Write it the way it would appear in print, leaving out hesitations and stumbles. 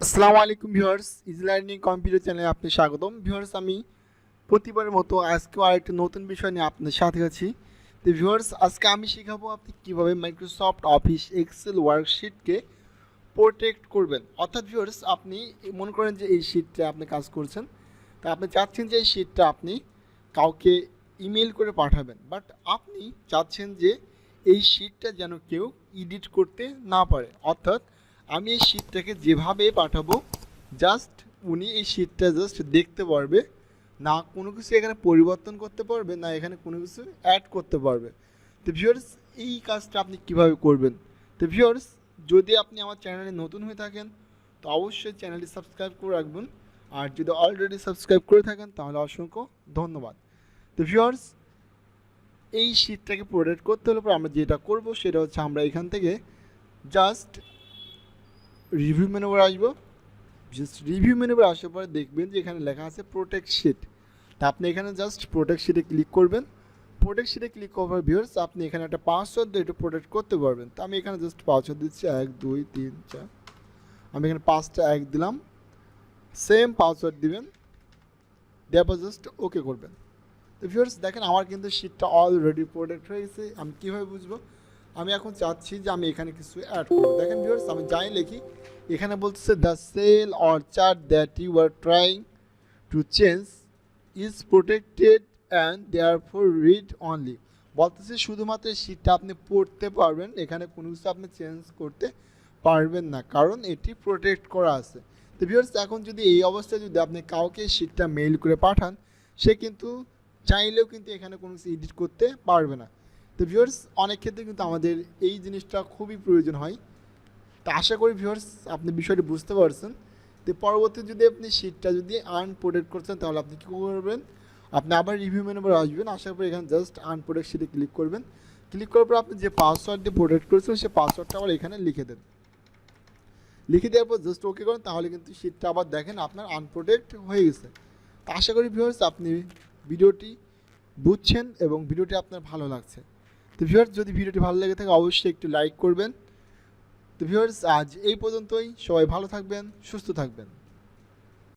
আসসালামু আলাইকুম viewers, easy learning computer চ্যানেলে আপনি স্বাগতম। ভিউয়ার্স, আমি প্রতিবারের মতো আজকেও আরেকটা নতুন বিষয় নিয়ে আপনার সাথে আছি। তো ভিউয়ার্স, আজকে আমি শেখাবো আপনি কীভাবে মাইক্রোসফট অফিস এক্সেল ওয়ার্কশিটকে প্রোটেক্ট করবেন। অর্থাৎ ভিউয়ার্স, আপনি মনে করেন যে এই শিটটা আপনি কাজ করছেন, তা আপনি চাচ্ছেন যে এই শিটটা আপনি কাউকে ইমেল করে পাঠাবেন, বাট আপনি চাচ্ছেন যে এই শিটটা যেন কেউ এডিট করতে না পারে। অর্থাৎ আমি এই শিটটাকে যেভাবে পাঠাবো, জাস্ট উনি এই শিটটা জাস্ট দেখতে পারবে, না কোনো কিছু এখানে পরিবর্তন করতে পারবে, না এখানে কোনো কিছু অ্যাড করতে পারবে। তো ভিউয়ার্স, এই কাজটা আপনি কিভাবে করবেন? তো ভিউয়ার্স, যদি আপনি আমার চ্যানেলে নতুন হয়ে থাকেন তো অবশ্যই চ্যানেলটি সাবস্ক্রাইব করে রাখবেন, আর যদি অলরেডি সাবস্ক্রাইব করে থাকেন তাহলে অসংখ্য ধন্যবাদ। তো ভিউয়ার্স, এই শিটটাকে প্রোটেক্ট করতে হলে পর আমরা যেটা করব সেটা হচ্ছে আমরা এখান থেকে জাস্ট রিভিউ মেনুবার আসবো। জাস্ট রিভিউ মেনুবার আসার পরে দেখবেন যে এখানে লেখা আছে প্রোটেক্ট শিট। তা আপনি এখানে জাস্ট প্রোটেক্ট শিটে ক্লিক করবেন। প্রোটেক্ট শিটে ক্লিক করার ভিউয়ার্স, আপনি এখানে একটা পাসওয়ার্ড দিয়ে এটা প্রোটেক্ট করতে পারবেন। তো আমি এখানে জাস্ট পাসওয়ার্ড দিচ্ছি 1 2 3 4। আমি এখানে 5টা 1 দিলাম, সেম পাসওয়ার্ড দিবেন, দেওয়ার পর জাস্ট ওকে করবেন। তো ভিউয়ার্স দেখেন, আমার কিন্তু শিটটা অলরেডি প্রোটেক্ট হয়ে গেছে। আমি কীভাবে বুঝবো? আমি এখন চাচ্ছি যে আমি এখানে কিছু অ্যাড করব। দেখেন ভিউয়ার্স, আমি যাই লিখি এখানে বলতেছে the cell or chart that you are trying to change is protected and therefore read only. বলতেছে শুধুমাত্র শিটটা আপনি পড়তে পারবেন, এখানে কোনো কিছু আপনি চেঞ্জ করতে পারবেন না, কারণ এটি প্রোটেক্ট করা আছে। তো ভিউয়ার্স, এখন যদি এই অবস্থায় যদি আপনি কাউকে শিটটা মেইল করে পাঠান, সে কিন্তু চাইলেও কিন্তু এখানে কোনো কিছু এডিট করতে পারবে না। তো ভিউয়ার্স, অনেক ক্ষেত্রে কিন্তু আমাদের এই জিনিসটা খুবই প্রয়োজন হয়। তো আশা করি ভিউয়ার্স আপনি বিষয়টি বুঝতে পারছেন। তো পরবর্তী যদি আপনি শিটটা যদি আনপ্রোটেক্ট করছেন তাহলে আপনি কী করবেন? আপনি আবার রিভিউ মেনুবার আসবেন, আসার পর এখানে জাস্ট আনপ্রোটেক্ট শিটে ক্লিক করবেন। ক্লিক করার পর আপনি যে পাসওয়ার্ড দিয়ে প্রোটেক্ট করেছেন সেই পাসওয়ার্ডটা আবার এখানে লিখে দেন। লিখে দেওয়ার পর জাস্ট ওকে করেন, তাহলে কিন্তু শিটটা আবার দেখেন আপনার আনপ্রোটেক্ট হয়ে গেছে। তো আশা করি ভিউয়ার্স আপনি ভিডিওটি বুঝছেন এবং ভিডিওটি আপনার ভালো লাগছে। তো ভিউয়ার্স, যদি ভিডিওটি ভালো লেগে থাকে অবশ্যই একটু লাইক করবেন। তো ভিউয়ার্স, আজ এই পর্যন্তই। সবাই ভালো থাকবেন, সুস্থ থাকবেন।